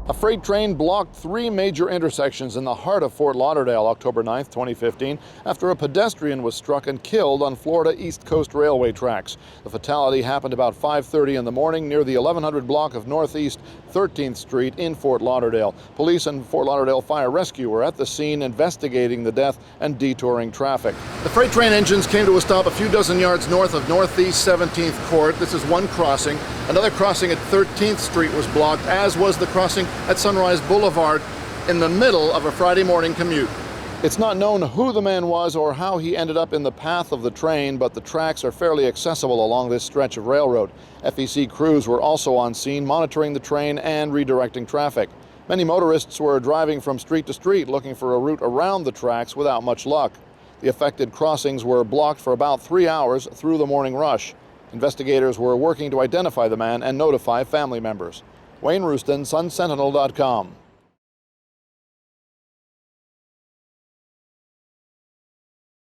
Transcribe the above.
A freight train blocked 3 major intersections in the heart of Fort Lauderdale October 9, 2015, after a pedestrian was struck and killed on Florida East Coast Railway tracks. The fatality happened about 5:30 in the morning near the 1100 block of Northeast 13th Street in Fort Lauderdale. Police and Fort Lauderdale Fire Rescue were at the scene investigating the death and detouring traffic. The freight train engines came to a stop a few dozen yards north of Northeast 17th Court. This is one crossing. Another crossing at 13th Street was blocked, as was the crossing at Sunrise Boulevard in the middle of a Friday morning commute. It's not known who the man was or how he ended up in the path of the train, but the tracks are fairly accessible along this stretch of railroad. FEC crews were also on scene monitoring the train and redirecting traffic. Many motorists were driving from street to street looking for a route around the tracks without much luck. The affected crossings were blocked for about 3 hours through the morning rush. Investigators were working to identify the man and notify family members. Wayne Roustan, SunSentinel.com.